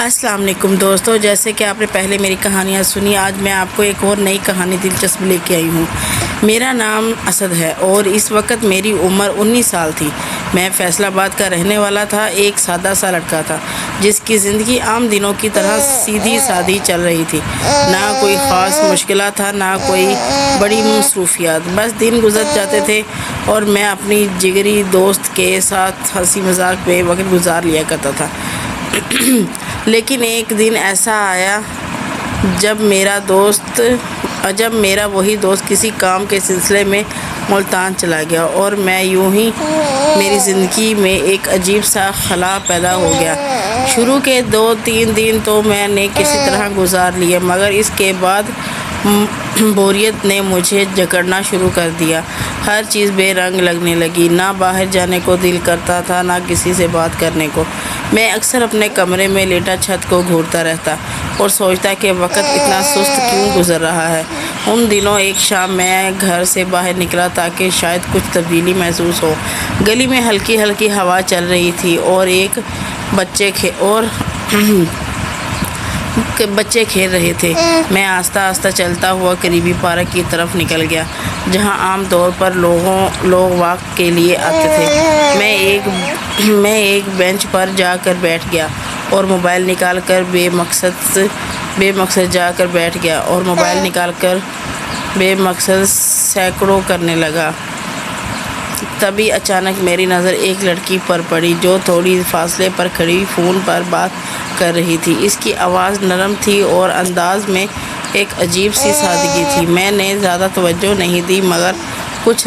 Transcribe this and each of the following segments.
السلام علیکم دوستو، جیسے کہ آپ نے پہلے میری کہانیاں سنی، آج میں آپ کو ایک اور نئی کہانی دلچسپ لے کے آئی ہوں۔ میرا نام اسد ہے اور اس وقت میری عمر 19 سال تھی۔ میں فیصل آباد کا رہنے والا تھا، ایک سادہ سا لڑکا تھا جس کی زندگی عام دنوں کی طرح سیدھی سادی چل رہی تھی۔ نہ کوئی خاص مشکلات تھا، نہ کوئی بڑی مصروفیات، بس دن گزر جاتے تھے اور میں اپنی جگری دوست کے ساتھ ہنسی مذاق میں وقت گزار لیا کرتا تھا۔ لیکن ایک دن ایسا آیا جب میرا وہی دوست کسی کام کے سلسلے میں ملتان چلا گیا اور میں یوں ہی میری زندگی میں ایک عجیب سا خلا پیدا ہو گیا۔ شروع کے 2-3 دن تو میں نے کسی طرح گزار لیے، مگر اس کے بعد بوریت نے مجھے جکڑنا شروع کر دیا۔ ہر چیز بے رنگ لگنے لگی، نہ باہر جانے کو دل کرتا تھا، نہ کسی سے بات کرنے کو۔ میں اکثر اپنے کمرے میں لیٹا چھت کو گھورتا رہتا اور سوچتا کہ وقت اتنا سست کیوں گزر رہا ہے۔ ان دنوں ایک شام میں گھر سے باہر نکلا تاکہ شاید کچھ تبدیلی محسوس ہو۔ گلی میں ہلکی ہلکی ہوا چل رہی تھی اور بچے کھیل رہے تھے۔ میں آہستہ آہستہ چلتا ہوا قریبی پارک کی طرف نکل گیا، جہاں عام طور پر لوگ واک کے لیے آتے تھے۔ میں ایک بینچ پر جا کر بیٹھ گیا اور موبائل نکال کر بے مقصد سیکڑوں کرنے لگا۔ تبھی اچانک میری نظر ایک لڑکی پر پڑی جو تھوڑی فاصلے پر کھڑی فون پر بات کر رہی تھی۔ اس کی آواز نرم تھی اور انداز میں ایک عجیب سی سادگی تھی۔ میں نے زیادہ توجہ نہیں دی، مگر کچھ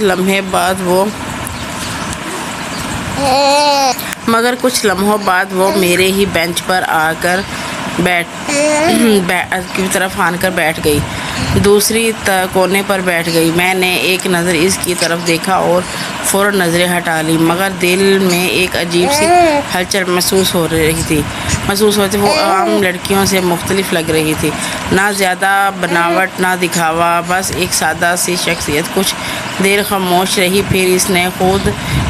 لمحوں بعد وہ میرے ہی بینچ پر آ کر بیٹھ گئی، دوسری کونے پر بیٹھ گئی۔ میں نے ایک نظر اس کی طرف دیکھا اور فوراً نظریں ہٹا لی، مگر دل میں ایک عجیب سی ہلچل محسوس ہوتی تھی۔ وہ عام لڑکیوں سے مختلف لگ رہی تھی، نہ زیادہ بناوٹ نہ دکھاوا، بس ایک سادہ سی شخصیت۔ کچھ دیر خاموش رہی، پھر اس نے خود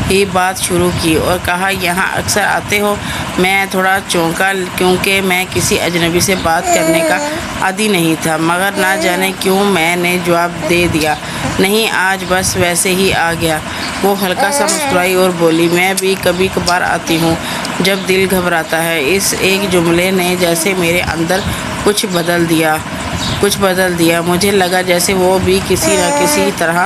ہی بات شروع کی اور کہا، یہاں اکثر آتے ہو؟ میں تھوڑا چونکا، کیونکہ میں کسی اجنبی سے بات کرنے کا عادی نہیں تھا، مگر نہ جانے کیوں میں نے جواب دے دیا، نہیں، آج بس ویسے ہی آ گیا۔ وہ ہلکا سا مسکرائی اور بولی، میں بھی کبھی کبھار آتی ہوں جب دل گھبراتا ہے۔ اس ایک جملے نے جیسے میرے اندر کچھ بدل دیا۔ مجھے لگا جیسے وہ بھی کسی نہ کسی طرح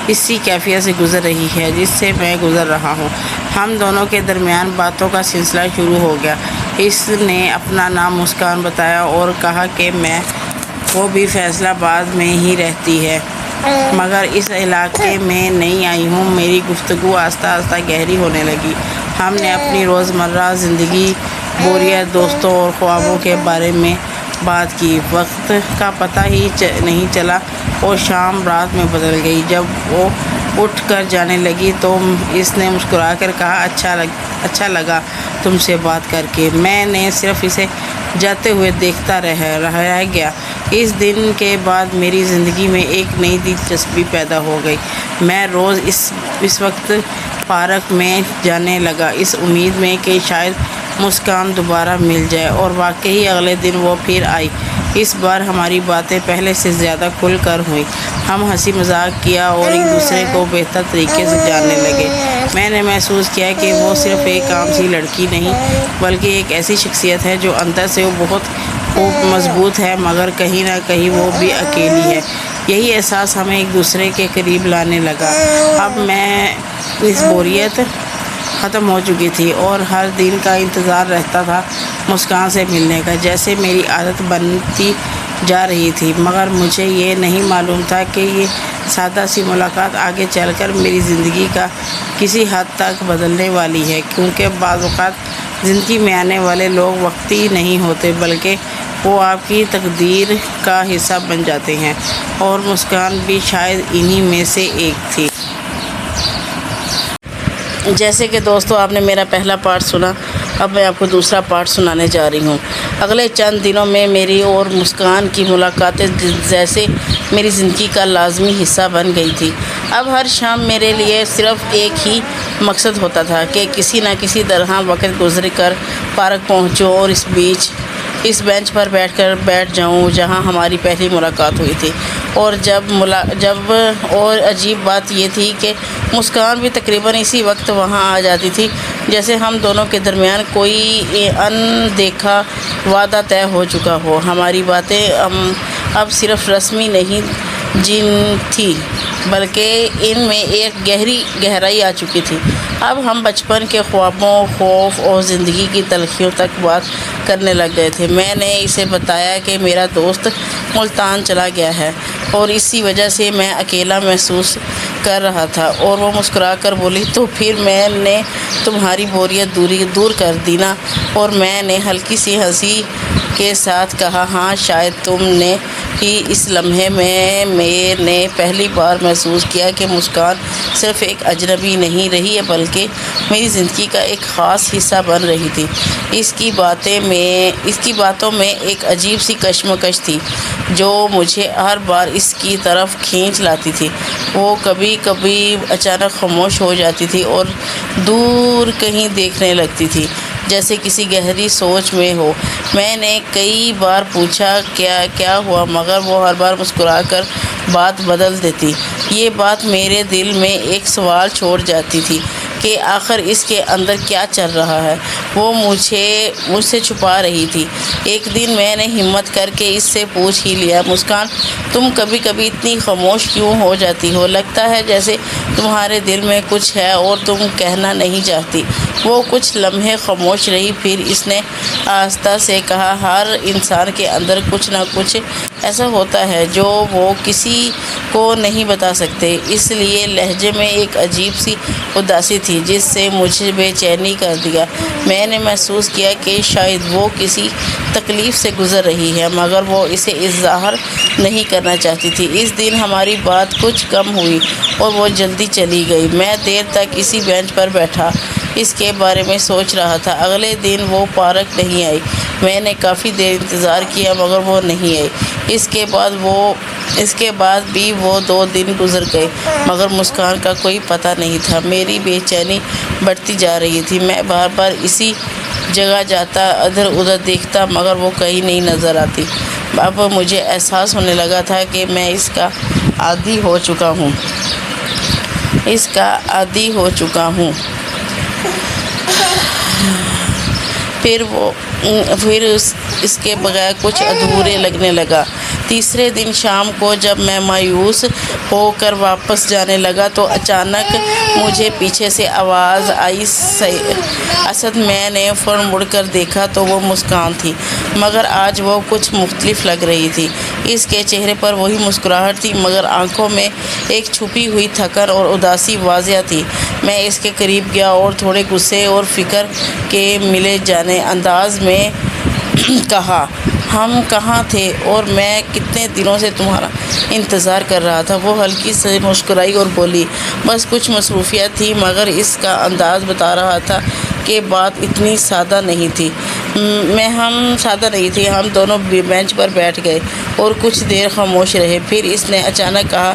اسی کیفیت سے گزر رہی ہے جس سے میں گزر رہا ہوں۔ ہم دونوں کے درمیان باتوں کا سلسلہ شروع ہو گیا۔ اس نے اپنا نام مسکان بتایا اور کہا کہ وہ بھی فیصل آباد میں ہی رہتی ہے، مگر اس علاقے میں نئی آئی ہوں۔ میری گفتگو آہستہ آہستہ گہری ہونے لگی۔ ہم نے اپنی روزمرہ زندگی، بوریت، دوستوں اور خوابوں کے بارے میں بات کی۔ وقت کا پتہ ہی نہیں چلا اور شام رات میں بدل گئی۔ جب وہ اٹھ کر جانے لگی تو اس نے مسکرا کر کہا، اچھا لگا تم سے بات کر کے۔ میں نے صرف اسے جاتے ہوئے دیکھتا رہ گیا۔ اس دن کے بعد میری زندگی میں ایک نئی دلچسپی پیدا ہو گئی۔ میں روز اس وقت پارک میں جانے لگا، اس امید میں کہ شاید مسکان دوبارہ مل جائے، اور واقعی اگلے دن وہ پھر آئی۔ اس بار ہماری باتیں پہلے سے زیادہ کھل کر ہوئیں۔ ہم ہنسی مذاق کیا اور ایک دوسرے کو بہتر طریقے سے جاننے لگے۔ میں نے محسوس کیا کہ وہ صرف ایک عام سی لڑکی نہیں، بلکہ ایک ایسی شخصیت ہے جو اندر سے وہ بہت خوب مضبوط ہے، مگر کہیں نہ کہیں وہ بھی اکیلی ہے۔ یہی احساس ہمیں ایک دوسرے کے قریب لانے لگا۔ اب میں اس بوریت ختم ہو چکی تھی اور ہر دن کا انتظار رہتا تھا مسکان سے ملنے کا، جیسے میری عادت بنتی جا رہی تھی۔ مگر مجھے یہ نہیں معلوم تھا کہ یہ سادہ سی ملاقات آگے چل کر میری زندگی کا کسی حد تک بدلنے والی ہے، کیونکہ بعض اوقات زندگی میں آنے والے لوگ وقتی نہیں ہوتے، بلکہ وہ آپ کی تقدیر کا حصہ بن جاتے ہیں، اور مسکان بھی شاید انہی میں سے ایک تھی۔ جیسے کہ دوستو آپ نے میرا پہلا پارٹ سنا، اب میں آپ کو دوسرا پارٹ سنانے جا رہی ہوں۔ اگلے چند دنوں میں میری اور مسکان کی ملاقاتیں جیسے میری زندگی کا لازمی حصہ بن گئی تھی۔ اب ہر شام میرے لیے صرف ایک ہی مقصد ہوتا تھا کہ کسی نہ کسی طرح وقت گزر کر پارک پہنچوں اور اس بیچ اس بینچ پر بیٹھ جاؤں جہاں ہماری پہلی ملاقات ہوئی تھی، اور اور عجیب بات یہ تھی کہ مسکان بھی تقریباً اسی وقت وہاں آ جاتی تھی، جیسے ہم دونوں کے درمیان کوئی اندیکھا وعدہ طے ہو چکا ہو۔ ہماری باتیں اب صرف رسمی نہیں جن تھی، بلکہ ان میں ایک گہرائی آ چکی تھی۔ اب ہم بچپن کے خوابوں، خوف اور زندگی کی تلخیوں تک بات کرنے لگ گئے تھے۔ میں نے اسے بتایا کہ میرا دوست ملتان چلا گیا ہے اور اسی وجہ سے میں اکیلا محسوس کر رہا تھا، اور وہ مسکرا کر بولی، تو پھر میں نے تمہاری بوریت دور کر دی نا؟ اور میں نے ہلکی سی ہنسی کے ساتھ کہا، ہاں، شاید تم نے ہی۔ اس لمحے میں نے پہلی بار محسوس کیا کہ مسکان صرف ایک اجنبی نہیں رہی ہے، بلکہ میری زندگی کا ایک خاص حصہ بن رہی تھی۔ اس کی باتوں میں ایک عجیب سی کشمکش تھی جو مجھے ہر بار اس کی طرف کھینچ لاتی تھی۔ وہ کبھی کبھی اچانک خاموش ہو جاتی تھی اور دور کہیں دیکھنے لگتی تھی، جیسے کسی گہری سوچ میں ہو۔ میں نے کئی بار پوچھا کیا ہوا، مگر وہ ہر بار مسکرا کر بات بدل دیتی۔ یہ بات میرے دل میں ایک سوال چھوڑ جاتی تھی کہ آخر اس کے اندر کیا چل رہا ہے۔ وہ مجھ سے چھپا رہی تھی۔ ایک دن میں نے ہمت کر کے اس سے پوچھ ہی لیا، مسکان، تم کبھی کبھی اتنی خاموش کیوں ہو جاتی ہو؟ لگتا ہے جیسے تمہارے دل میں کچھ ہے اور تم کہنا نہیں چاہتی۔ وہ کچھ لمحے خاموش رہی، پھر اس نے آہستہ سے کہا، ہر انسان کے اندر کچھ نہ کچھ ایسا ہوتا ہے جو وہ کسی کو نہیں بتا سکتے۔ اس لیے لہجے میں ایک عجیب سی اداسی تھی جس سے مجھے بے چینی کر دیا۔ میں نے محسوس کیا کہ شاید وہ کسی تکلیف سے گزر رہی ہے، مگر وہ اسے اظہار نہیں کرنا چاہتی تھی۔ اس دن ہماری بات کچھ کم ہوئی اور وہ جلدی چلی گئی۔ میں دیر تک اسی بینچ پر بیٹھا اس کے بارے میں سوچ رہا تھا۔ اگلے دن وہ پارک نہیں آئی۔ میں نے کافی دیر انتظار کیا، مگر وہ نہیں آئی۔ اس کے بعد بھی وہ 2 دن گزر گئے، مگر مسکان کا کوئی پتہ نہیں تھا۔ میری بے چینی بڑھتی جا رہی تھی۔ میں بار بار اسی جگہ جاتا، ادھر ادھر دیکھتا، مگر وہ کہیں نہیں نظر آتی۔ اب مجھے احساس ہونے لگا تھا کہ میں اس کا عادی ہو چکا ہوں۔ پھر اس کے بغیر کچھ ادھورے لگنے لگا۔ تیسرے دن شام کو جب میں مایوس ہو کر واپس جانے لگا تو اچانک مجھے پیچھے سے آواز آئی، اسد۔ میں نے فوراً مڑ کر دیکھا تو وہ مسکان تھی، مگر آج وہ کچھ مختلف لگ رہی تھی۔ اس کے چہرے پر وہی مسکراہٹ تھی، مگر آنکھوں میں ایک چھپی ہوئی تھکن اور اداسی واضح تھی۔ میں اس کے قریب گیا اور تھوڑے غصے اور فکر کے ملے جانے انداز میں کہا، ہم کہاں تھے اور میں کتنے دنوں سے تمہارا انتظار کر رہا تھا۔ وہ ہلکی سے مسکرائی اور بولی، بس کچھ مصروفیت تھی، مگر اس کا انداز بتا رہا تھا کہ بات اتنی سادہ نہیں تھی۔ ہم دونوں بینچ پر بیٹھ گئے اور کچھ دیر خاموش رہے۔ پھر اس نے اچانک کہا،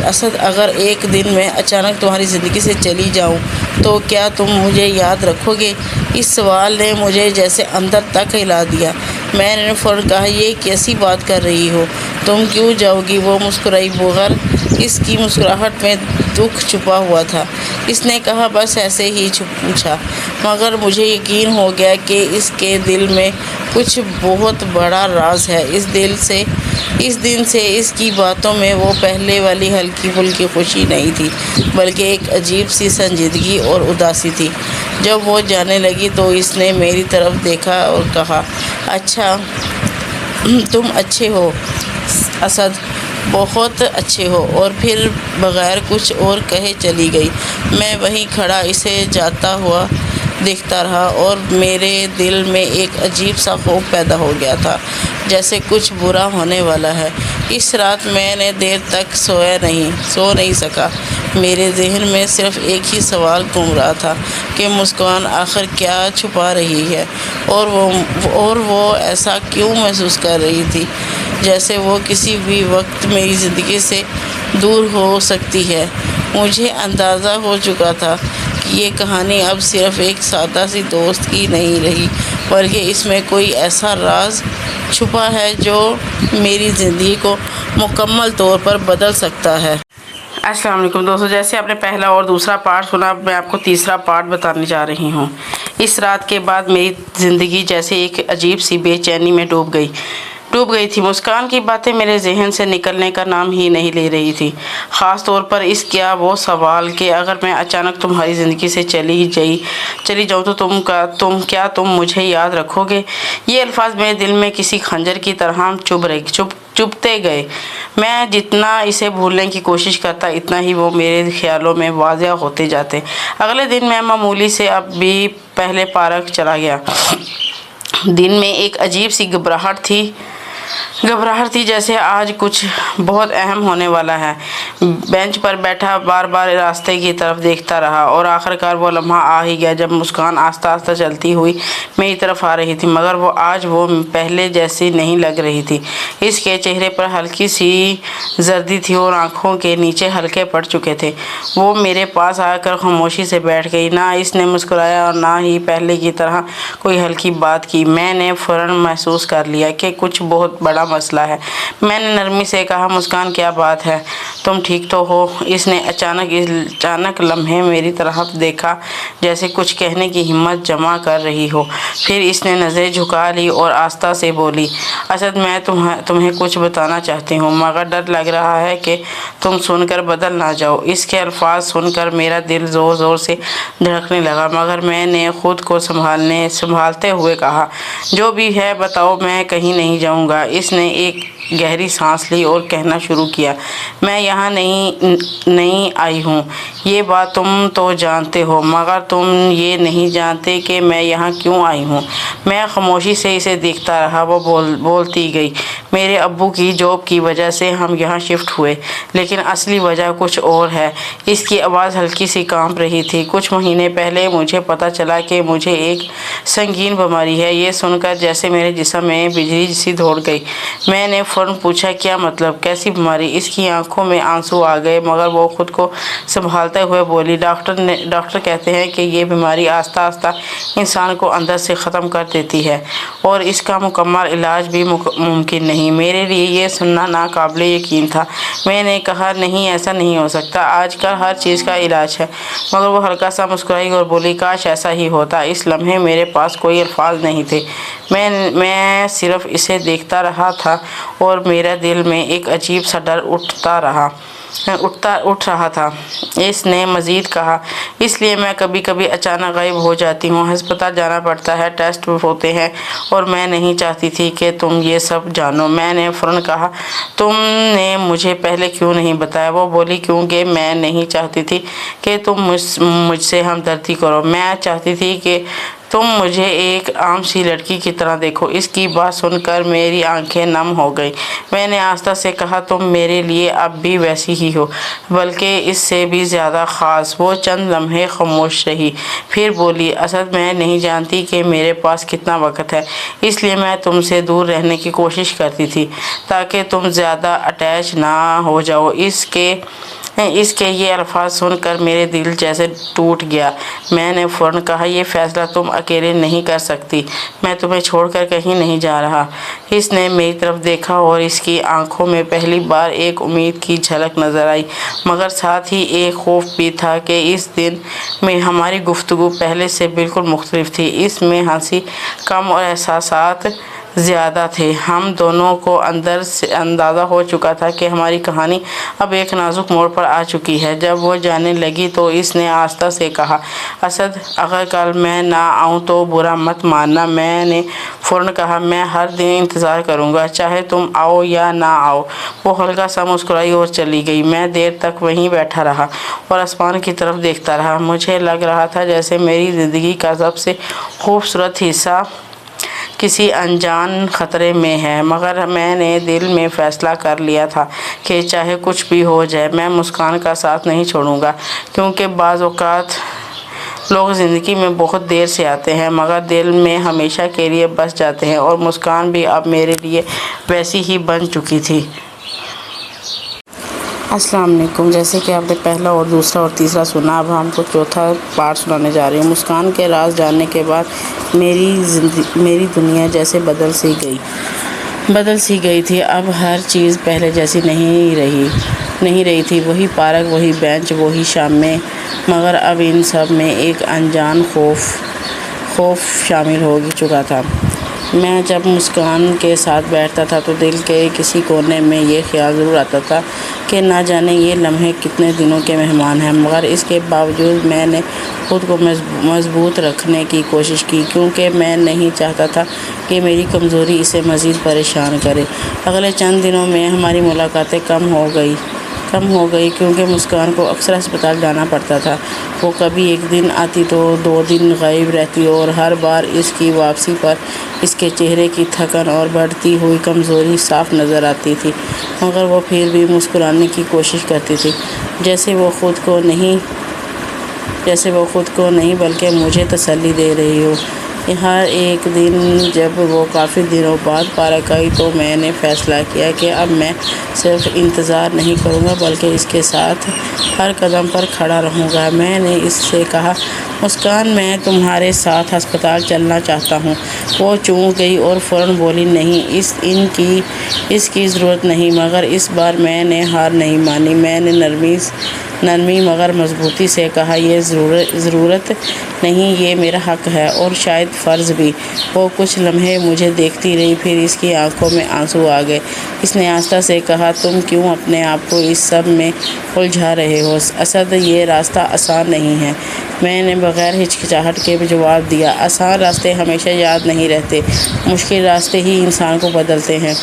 اسد، اگر ایک دن میں اچانک تمہاری زندگی سے چلی جاؤں تو کیا تم مجھے یاد رکھو گے؟ اس سوال نے مجھے جیسے اندر تک ہلا دیا۔ میں نے فوراً کہا، یہ کیسی بات کر رہی ہو؟ تم کیوں جاؤ گی؟ وہ مسکرائی، مگر اس کی مسکراہٹ میں دکھ چھپا ہوا تھا۔ اس نے کہا، بس ایسے ہی پوچھا، مگر مجھے یقین ہو گیا کہ اس کے دل میں کچھ بہت بڑا راز ہے۔ اس دن سے اس کی باتوں میں وہ پہلے والی ہلکی پھلکی خوشی نہیں تھی، بلکہ ایک عجیب سی سنجیدگی اور اداسی تھی۔ جب وہ جانے لگی تو اس نے میری طرف دیکھا اور کہا، اچھا، تم اچھے ہو اسد، بہت اچھے ہو، اور پھر بغیر کچھ اور کہے چلی گئی۔ میں وہیں کھڑا اسے جاتا ہوا دیکھتا رہا اور میرے دل میں ایک عجیب سا خوف پیدا ہو گیا تھا، جیسے کچھ برا ہونے والا ہے۔ اس رات میں نے دیر تک سو نہیں سکا۔ میرے ذہن میں صرف ایک ہی سوال گھوم رہا تھا کہ مسکان آخر کیا چھپا رہی ہے، اور وہ ایسا کیوں محسوس کر رہی تھی جیسے وہ کسی بھی وقت میری زندگی سے دور ہو سکتی ہے۔ مجھے اندازہ ہو چکا تھا کہ یہ کہانی اب صرف ایک سادہ سی دوست کی نہیں رہی، بلکہ اس میں کوئی ایسا راز چھپا ہے جو میری زندگی کو مکمل طور پر بدل سکتا ہے۔ السلام علیکم دوستو، جیسے آپ نے پہلا اور دوسرا پارٹ سنا، میں آپ کو تیسرا پارٹ بتانے جا رہی ہوں۔ اس رات کے بعد میری زندگی جیسے ایک عجیب سی بے چینی میں ڈوب گئی تھی۔ مسکان کی باتیں میرے ذہن سے نکلنے کا نام ہی نہیں لے رہی تھی، خاص طور پر اس کیا وہ سوال کہ اگر میں اچانک تمہاری زندگی سے چلی جاؤں تو تم مجھے یاد رکھو گے؟ یہ الفاظ میرے دل میں کسی خنجر کی طرح چبھتے گئے۔ میں جتنا اسے بھولنے کی کوشش کرتا اتنا ہی وہ میرے خیالوں میں واضح ہوتے جاتے۔ اگلے دن میں معمولی سے اب بھی پہلے پارک چلا گیا۔ دن میں ایک عجیب سی گھبراہٹ تھی جیسے آج کچھ بہت اہم ہونے والا ہے۔ بینچ پر بیٹھا بار بار راستے کی طرف دیکھتا رہا اور آخرکار وہ لمحہ آ ہی گیا جب مسکان آہستہ آہستہ چلتی ہوئی میری طرف آ رہی تھی، مگر وہ آج وہ پہلے جیسی نہیں لگ رہی تھی۔ اس کے چہرے پر ہلکی سی زردی تھی اور آنکھوں کے نیچے حلقے پڑ چکے تھے۔ وہ میرے پاس آ کر خاموشی سے بیٹھ گئی، نہ اس نے مسکرایا اور نہ ہی پہلے کی طرح کوئی ہلکی بات کی۔ میں نے فوراً محسوس کر لیا کہ کچھ بہت بڑا مسئلہ ہے۔ میں نے نرمی سے کہا، مسکان کیا بات ہے؟ تم ٹھیک تو ہو؟ اس نے اچانک لمحے میری طرف دیکھا جیسے کچھ کہنے کی ہمت جمع کر رہی ہو، پھر اس نے نظریں جھکا لی اور آہستہ سے بولی، اسد میں تمہیں کچھ بتانا چاہتی ہوں، مگر ڈر لگ رہا ہے کہ تم سن کر بدل نہ جاؤ۔ اس کے الفاظ سن کر میرا دل زور زور سے دھڑکنے لگا، مگر میں نے خود کو سنبھالتے ہوئے کہا، جو بھی ہے بتاؤ، میں کہیں نہیں جاؤں گا۔ اس نے ایک گہری سانس لی اور کہنا شروع کیا، میں یہاں نہیں آئی ہوں، یہ بات تم تو جانتے ہو، مگر تم یہ نہیں جانتے کہ میں یہاں کیوں آئی ہوں۔ میں خاموشی سے اسے دیکھتا رہا۔ وہ بولتی گئی، میرے ابو کی جاب کی وجہ سے ہم یہاں شفٹ ہوئے، لیکن اصلی وجہ کچھ اور ہے۔ اس کی آواز ہلکی سی کانپ رہی تھی۔ کچھ مہینے پہلے مجھے پتہ چلا کہ مجھے ایک سنگین بیماری ہے۔ یہ سن کر جیسے میرے جسم میں بجلی سی دوڑ گئی۔ میں نے فوراً پوچھا، کیا مطلب؟ کیسی بیماری؟ اس کی آنکھوں میں آنسو آ گئے، مگر وہ خود کو سنبھالتے ہوئے بولی، ڈاکٹر کہتے ہیں کہ یہ بیماری آہستہ آہستہ انسان کو اندر سے ختم کر دیتی ہے اور اس کا مکمل علاج بھی ممکن نہیں۔ میرے لیے یہ سننا ناقابل یقین تھا۔ میں نے کہا، نہیں، ایسا نہیں ہو سکتا، آج کل ہر چیز کا علاج ہے۔ مگر وہ ہلکا سا مسکرائی اور بولی، کاش ایسا ہی ہوتا۔ اس لمحے میرے پاس کوئی الفاظ نہیں تھے۔ میں صرف اسے دیکھتا رہا تھا اور میرے دل میں ایک عجیب سا ڈر اٹھ رہا تھا۔ اس نے مزید کہا، اس لیے میں کبھی کبھی اچانک غائب ہو جاتی ہوں، ہسپتال جانا پڑتا ہے، ٹیسٹ ہوتے ہیں، اور میں نہیں چاہتی تھی کہ تم یہ سب جانو۔ میں نے فوراً کہا، تم نے مجھے پہلے کیوں نہیں بتایا؟ وہ بولی، کیونکہ میں نہیں چاہتی تھی کہ تم مجھ سے ہمدردی کرو، میں چاہتی تھی کہ تم مجھے ایک عام سی لڑکی کی طرح دیکھو۔ اس کی بات سن کر میری آنکھیں نم ہو گئیں۔ میں نے آہستہ سے کہا، تم میرے لیے اب بھی ویسی ہی ہو، بلکہ اس سے بھی زیادہ خاص۔ وہ چند لمحے خاموش رہی، پھر بولی، اسد میں نہیں جانتی کہ میرے پاس کتنا وقت ہے، اس لیے میں تم سے دور رہنے کی کوشش کرتی تھی تاکہ تم زیادہ اٹیچ نہ ہو جاؤ۔ اس کے یہ الفاظ سن کر میرے دل جیسے ٹوٹ گیا۔ میں نے فوراً کہا، یہ فیصلہ تم اکیلے نہیں کر سکتی، میں تمہیں چھوڑ کر کہیں نہیں جا رہا۔ اس نے میری طرف دیکھا اور اس کی آنکھوں میں پہلی بار ایک امید کی جھلک نظر آئی، مگر ساتھ ہی ایک خوف بھی تھا کہ اس دن میں ہماری گفتگو پہلے سے بالکل مختلف تھی۔ اس میں ہنسی کم اور احساسات زیادہ تھے۔ ہم دونوں کو اندر سے اندازہ ہو چکا تھا کہ ہماری کہانی اب ایک نازک موڑ پر آ چکی ہے۔ جب وہ جانے لگی تو اس نے آہستہ سے کہا، اسد، اگر کل میں نہ آؤں تو برا مت ماننا۔ میں نے فوراً کہا، میں ہر دن انتظار کروں گا، چاہے تم آؤ یا نہ آؤ۔ وہ ہلکا سا مسکرائی اور چلی گئی۔ میں دیر تک وہیں بیٹھا رہا اور آسمان کی طرف دیکھتا رہا۔ مجھے لگ رہا تھا جیسے میری زندگی کا سب سے خوبصورت حصہ کسی انجان خطرے میں ہے، مگر میں نے دل میں فیصلہ کر لیا تھا کہ چاہے کچھ بھی ہو جائے، میں مسکان کا ساتھ نہیں چھوڑوں گا، کیونکہ بعض اوقات لوگ زندگی میں بہت دیر سے آتے ہیں مگر دل میں ہمیشہ کے لیے بس جاتے ہیں، اور مسکان بھی اب میرے لیے ویسی ہی بن چکی تھی۔ السلام علیکم، جیسے کہ آپ نے پہلا اور دوسرا اور تیسرا سنا، اب ہم کو چوتھا پارٹ سنانے جا رہی ہوں۔ مسکان کے راز جاننے کے بعد میری دنیا جیسے بدل سی گئی تھی۔ اب ہر چیز پہلے جیسی نہیں رہی تھی۔ وہی پارک، وہی بینچ، وہی شامیں، مگر اب ان سب میں ایک انجان خوف شامل ہو چکا تھا۔ میں جب مسکان کے ساتھ بیٹھتا تھا تو دل کے کسی کونے میں یہ خیال ضرور آتا تھا کہ نہ جانے یہ لمحے کتنے دنوں کے مہمان ہیں، مگر اس کے باوجود میں نے خود کو مضبوط رکھنے کی کوشش کی، کیونکہ میں نہیں چاہتا تھا کہ میری کمزوری اسے مزید پریشان کرے۔ اگلے چند دنوں میں ہماری ملاقاتیں کم ہو گئی کیونکہ مسکان کو اکثر ہسپتال جانا پڑتا تھا۔ وہ کبھی ایک دن آتی تو 2 دن غائب رہتی، اور ہر بار اس کی واپسی پر اس کے چہرے کی تھکن اور بڑھتی ہوئی کمزوری صاف نظر آتی تھی، مگر وہ پھر بھی مسکرانے کی کوشش کرتی تھی، جیسے وہ خود کو نہیں بلکہ مجھے تسلی دے رہی ہو۔ ہر ایک دن جب وہ کافی دنوں بعد پارک آئی تو میں نے فیصلہ کیا کہ اب میں صرف انتظار نہیں کروں گا بلکہ اس کے ساتھ ہر قدم پر کھڑا رہوں گا۔ میں نے اس سے کہا، مسکان، میں تمہارے ساتھ ہسپتال چلنا چاہتا ہوں۔ وہ چونک گئی اور فوراً بولی، نہیں، اس کی ضرورت نہیں۔ مگر اس بار میں نے ہار نہیں مانی۔ میں نے نرمی مگر مضبوطی سے کہا، یہ ضرورت نہیں، یہ میرا حق ہے اور شاید فرض بھی۔ وہ کچھ لمحے مجھے دیکھتی رہی، پھر اس کی آنکھوں میں آنسو آ گئے۔ اس نے آہستہ سے کہا، تم کیوں اپنے آپ کو اس سب میں الجھا رہے ہو؟ اسد، یہ راستہ آسان نہیں ہے۔ میں نے بغیر ہچکچاہٹ کے جواب دیا، آسان راستے ہمیشہ یاد نہیں رہتے، مشکل راستے ہی انسان کو بدلتے ہیں۔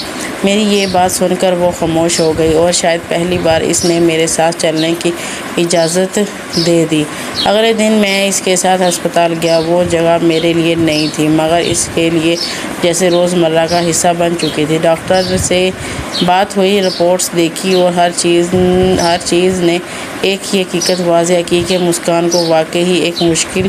میری یہ بات سن کر وہ خاموش ہو گئی، اور شاید پہلی بار اس نے میرے ساتھ چلنے کی اجازت دے دی۔ اگلے دن میں اس کے ساتھ ہسپتال گیا۔ وہ جگہ میرے لیے نئی تھی، مگر اس کے لیے جیسے روزمرہ کا حصہ بن چکی تھی۔ ڈاکٹر سے بات ہوئی، رپورٹس دیکھی، اور ہر چیز نے ایک ہی حقیقت واضح کی کہ مسکان کو واقعی ایک مشکل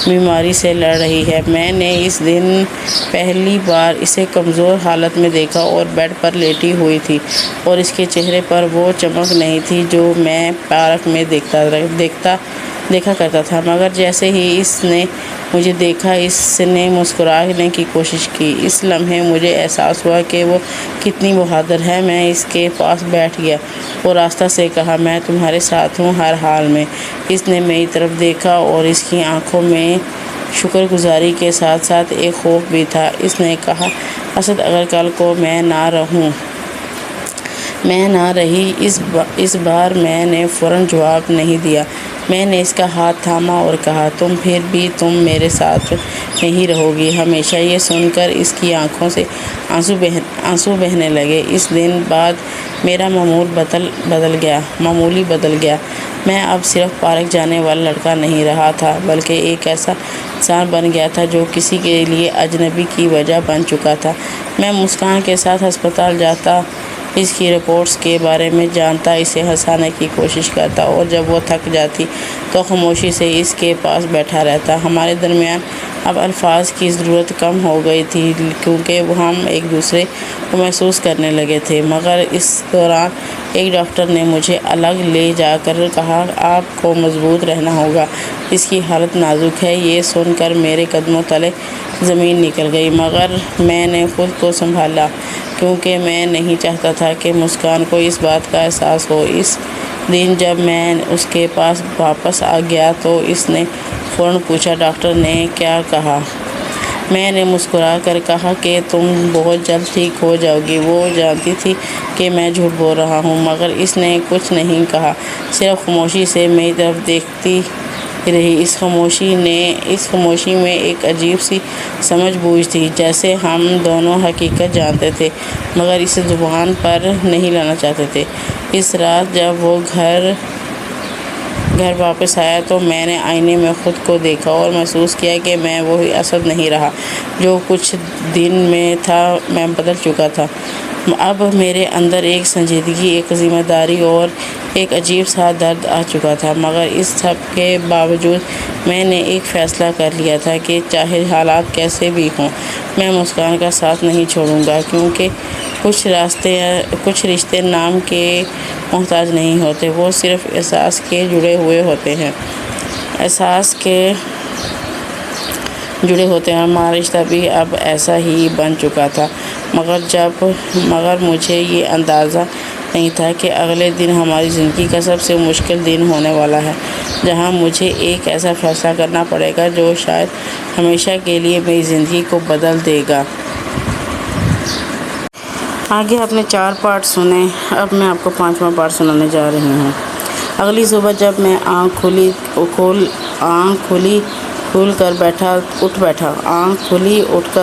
بیماری سے لڑ رہی ہے۔ میں نے اس دن پہلی بار اسے کمزور حالت میں دیکھا، اور بیڈ پر لیٹی ہوئی تھی، اور اس کے چہرے پر وہ چمک نہیں تھی جو میں پارک میں دیکھا کرتا تھا۔ مگر جیسے ہی اس نے مجھے دیکھا، اس نے مسکرانے کی کوشش کی۔ اس لمحے مجھے احساس ہوا کہ وہ کتنی بہادر ہے۔ میں اس کے پاس بیٹھ گیا اور آہستہ سے کہا، میں تمہارے ساتھ ہوں ہر حال میں۔ اس نے میری طرف دیکھا، اور اس کی آنکھوں میں شکر گزاری کے ساتھ ساتھ ایک خوف بھی تھا۔ اس نے کہا، اسد، اگر کل کو میں نہ رہی، اس بار میں نے فوراً جواب نہیں دیا۔ میں نے اس کا ہاتھ تھاما اور کہا، تم میرے ساتھ نہیں رہو گی ہمیشہ۔ یہ سن کر اس کی آنکھوں سے آنسو بہنے لگے۔ اس دن بعد میرا معمولی بدل گیا۔ میں اب صرف پارک جانے والا لڑکا نہیں رہا تھا، بلکہ ایک ایسا انسان بن گیا تھا جو کسی کے لیے اجنبی کی وجہ بن چکا تھا۔ میں مسکان کے ساتھ ہسپتال جاتا، اس کی رپورٹس کے بارے میں جانتا، اسے ہنسانے کی کوشش کرتا، اور جب وہ تھک جاتی تو خاموشی سے اس کے پاس بیٹھا رہتا۔ ہمارے درمیان اب الفاظ کی ضرورت کم ہو گئی تھی، کیونکہ ہم ایک دوسرے کو محسوس کرنے لگے تھے۔ مگر اس دوران ایک ڈاکٹر نے مجھے الگ لے جا کر کہا، آپ کو مضبوط رہنا ہوگا، اس کی حالت نازک ہے۔ یہ سن کر میرے قدموں تلے زمین نکل گئی، مگر میں نے خود کو سنبھالا، کیونکہ میں نہیں چاہتا تھا کہ مسکان کو اس بات کا احساس ہو۔ اس دن جب میں اس کے پاس واپس آ گیا تو اس نے فوراً پوچھا، ڈاکٹر نے کیا کہا؟ میں نے مسکرا کر کہا کہ تم بہت جلد ٹھیک ہو جاؤ گی۔ وہ جانتی تھی کہ میں جھوٹ بول رہا ہوں، مگر اس نے کچھ نہیں کہا، صرف خاموشی سے میری طرف دیکھتی رہی۔ اس خاموشی میں ایک عجیب سی سمجھ بوجھ تھی، جیسے ہم دونوں حقیقت جانتے تھے مگر اسے زبان پر نہیں لانا چاہتے تھے۔ اس رات جب وہ گھر واپس آیا تو میں نے آئینے میں خود کو دیکھا اور محسوس کیا کہ میں وہی اسد نہیں رہا جو کچھ دن میں تھا۔ میں بدل چکا تھا۔ اب میرے اندر ایک سنجیدگی، ایک ذمہ داری اور ایک عجیب سا درد آ چکا تھا، مگر اس سب کے باوجود میں نے ایک فیصلہ کر لیا تھا کہ چاہے حالات کیسے بھی ہوں، میں مسکان کا ساتھ نہیں چھوڑوں گا، کیونکہ کچھ رشتے نام کے محتاج نہیں ہوتے، وہ صرف احساس کے جڑے ہوئے ہوتے ہیں۔ جڑے ہوتے ہیں، ہمارا رشتہ بھی اب ایسا ہی بن چکا تھا، مگر مجھے یہ اندازہ نہیں تھا کہ اگلے دن ہماری زندگی کا سب سے مشکل دن ہونے والا ہے، جہاں مجھے ایک ایسا فیصلہ کرنا پڑے گا جو شاید ہمیشہ کے لیے میری زندگی کو بدل دے گا۔ آگے آپ نے 4 پارٹ سنے، اب میں آپ کو 5واں پارٹ سنانے جا رہی ہوں۔ اگلی صبح جب میں آنکھ کھلی اٹھ کر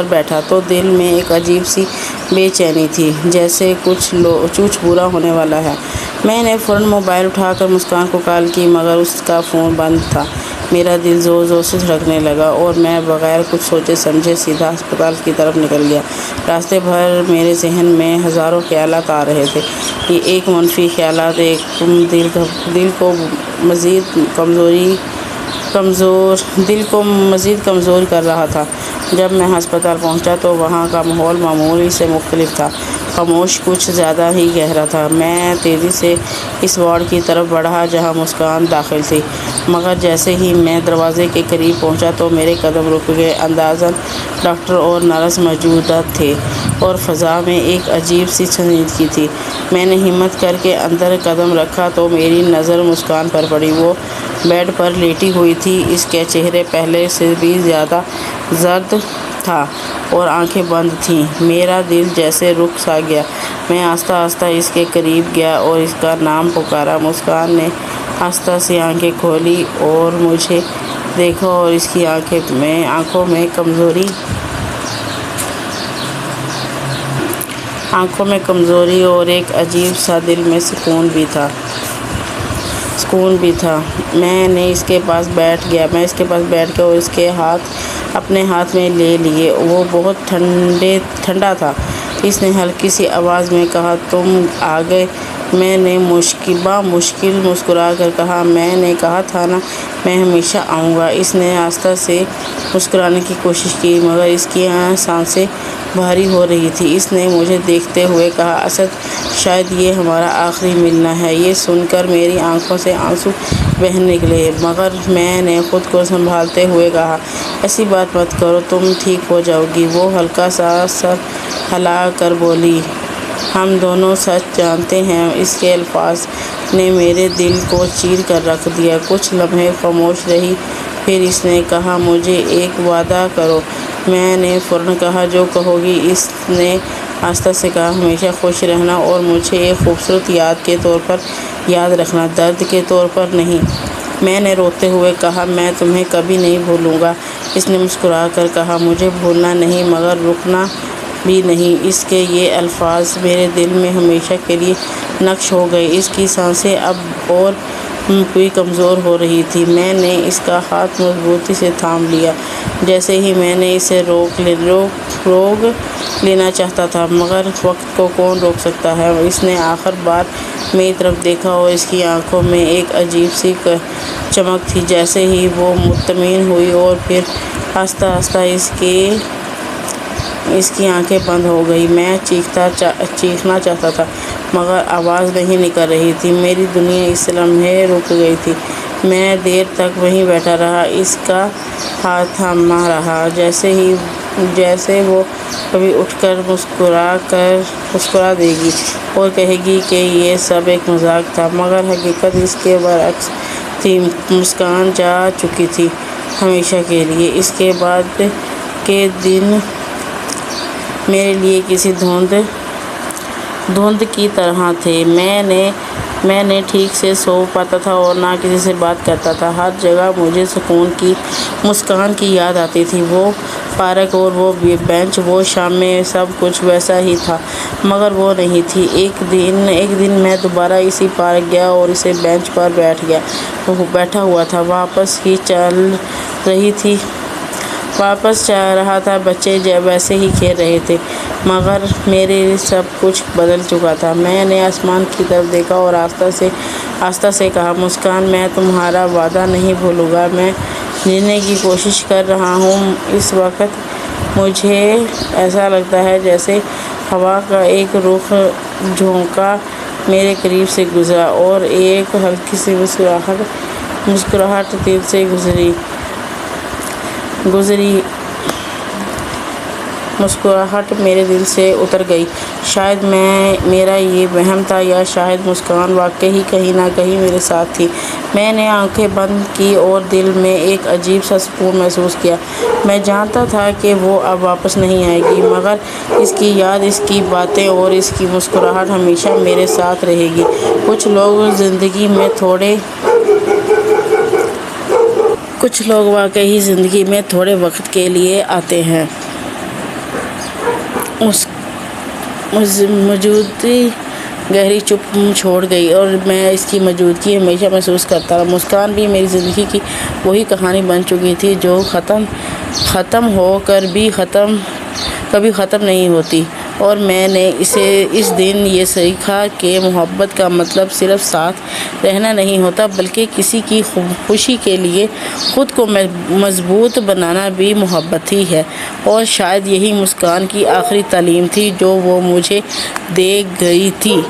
بیٹھا تو دل میں ایک عجیب سی بے چینی تھی، جیسے کچھ برا ہونے والا ہے۔ میں نے فوراً موبائل اٹھا کر مسکان کو کال کی، مگر اس کا فون بند تھا۔ میرا دل زور زور سے دھڑکنے لگا اور میں بغیر کچھ سوچے سمجھے سیدھا ہسپتال کی طرف نکل گیا۔ راستے بھر میرے ذہن میں ہزاروں خیالات آ رہے تھے۔ یہ ایک منفی خیالات دل کو مزید کمزور کر رہا تھا۔ جب میں ہسپتال پہنچا تو وہاں کا ماحول معمول سے مختلف تھا، خاموش، کچھ زیادہ ہی گہرا تھا۔ میں تیزی سے اس وارڈ کی طرف بڑھا جہاں مسکان داخل تھی، مگر جیسے ہی میں دروازے کے قریب پہنچا تو میرے قدم رک گئے۔ اندازاً ڈاکٹر اور نرس موجود تھے اور فضا میں ایک عجیب سی سنجیدگی تھی۔ میں نے ہمت کر کے اندر قدم رکھا تو میری نظر مسکان پر پڑی۔ وہ بیڈ پر لیٹی ہوئی تھی، اس کے چہرہ پہلے سے بھی زیادہ زرد تھا اور آنکھیں بند تھیں۔ میرا دل جیسے رک سا گیا۔ میں آہستہ آہستہ اس کے قریب گیا اور اس کا نام پکارا۔ مسکان نے آہستہ سے آنکھیں کھولی اور مجھے دیکھا اور اس کی آنکھوں میں کمزوری اور ایک عجیب سا دل میں سکون بھی تھا۔ میں اس کے پاس بیٹھ گیا اور اس کے ہاتھ اپنے ہاتھ میں لے لیے۔ وہ بہت ٹھنڈا تھا۔ اس نے ہلکی سی آواز میں کہا، تم آ گئے۔ میں نے مشکل مسکرا کر کہا، میں نے کہا تھا نا میں ہمیشہ آؤں گا۔ اس نے آہستہ سے مسکرانے کی کوشش کی، مگر اس کی سانسیں بھاری ہو رہی تھیں۔ اس نے مجھے دیکھتے ہوئے کہا، اسد، شاید یہ ہمارا آخری ملنا ہے۔ یہ سن کر میری آنکھوں سے آنسو بہنے لگے، مگر میں نے خود کو سنبھالتے ہوئے کہا، ایسی بات مت کرو، تم ٹھیک ہو جاؤ گی۔ وہ ہلکا سا سر ہلا کر بولی، ہم دونوں سچ جانتے ہیں۔ اس کے الفاظ نے میرے دل کو چیر کر رکھ دیا۔ کچھ لمحے خاموش رہی، پھر اس نے کہا، مجھے ایک وعدہ کرو۔ میں نے فوراً کہا، جو کہو گی۔ اس نے آہستہ سے کہا، ہمیشہ خوش رہنا اور مجھے ایک خوبصورت یاد کے طور پر یاد رکھنا، درد کے طور پر نہیں۔ میں نے روتے ہوئے کہا، میں تمہیں کبھی نہیں بھولوں گا۔ اس نے مسکرا کر کہا، مجھے بھولنا نہیں مگر رکنا بھی نہیں۔ اس کے یہ الفاظ میرے دل میں ہمیشہ کے لیے نقش ہو گئے۔ اس کی سانسیں اب اور بھی کمزور ہو رہی تھی۔ میں نے اس کا ہاتھ مضبوطی سے تھام لیا، جیسے ہی میں نے اسے روک لینا چاہتا تھا، مگر وقت کو کون روک سکتا ہے۔ اس نے آخر بار میری طرف دیکھا اور اس کی آنکھوں میں ایک عجیب سی چمک تھی۔ جیسے ہی وہ مطمئن ہوئی اور پھر آہستہ آہستہ اس کی آنکھیں بند ہو گئیں۔ میں چیخنا چاہتا تھا، مگر آواز نہیں نکل رہی تھی۔ میری دنیا اس لمحے رک گئی تھی۔ میں دیر تک وہیں بیٹھا رہا، اس کا ہاتھ تھاما رہا، جیسے وہ کبھی اٹھ کر مسکرا دے گی اور کہے گی کہ یہ سب ایک مذاق تھا، مگر حقیقت اس کے برعکس تھی۔ مسکان جا چکی تھی ہمیشہ کے لیے۔ اس کے بعد کے دن میرے لیے کسی دھند کی طرح تھے۔ میں نے ٹھیک سے سو پاتا تھا اور نہ کسی سے بات کرتا تھا۔ ہر جگہ مجھے مسکان کی یاد آتی تھی۔ وہ پارک اور وہ بینچ، وہ شام میں، سب کچھ ویسا ہی تھا، مگر وہ نہیں تھی۔ ایک دن میں دوبارہ اسی پارک گیا اور اسی بینچ پر بیٹھا ہوا تھا۔ واپس چل رہا تھا، بچے ویسے ہی کھیل رہے تھے، مگر میرے سب کچھ بدل چکا تھا۔ میں نے آسمان کی طرف دیکھا اور آہستہ سے کہا، مسکان، میں تمہارا وعدہ نہیں بھولوں گا۔ میں جینے کی کوشش کر رہا ہوں۔ اس وقت مجھے ایسا لگتا ہے جیسے ہوا کا ایک رخ جھونکا میرے قریب سے گزرا اور ایک ہلکی سی مسکراہٹ دل سے گزری۔ مسکراہٹ میرے دل سے اتر گئی۔ شاید میرا یہ وہم تھا یا شاید مسکان واقعی کہیں نہ کہیں میرے ساتھ تھی۔ میں نے آنکھیں بند کی اور دل میں ایک عجیب سا سکون محسوس کیا۔ میں جانتا تھا کہ وہ اب واپس نہیں آئے گی، مگر اس کی یاد، اس کی باتیں اور اس کی مسکراہٹ ہمیشہ میرے ساتھ رہے گی۔ کچھ لوگ واقعی زندگی میں تھوڑے وقت کے لیے آتے ہیں۔ موجودگی گہری چپ چھوڑ گئی اور میں اس کی موجودگی ہمیشہ محسوس کرتا رہا۔ مسکان بھی میری زندگی کی وہی کہانی بن چکی تھی جو ختم ہو کر بھی کبھی ختم نہیں ہوتی، اور میں نے اس دن یہ سیکھا کہ محبت کا مطلب صرف ساتھ رہنا نہیں ہوتا، بلکہ کسی کی خوشی کے لیے خود کو مضبوط بنانا بھی محبت ہی ہے۔ اور شاید یہی مسکان کی آخری تعلیم تھی جو وہ مجھے دے گئی تھی۔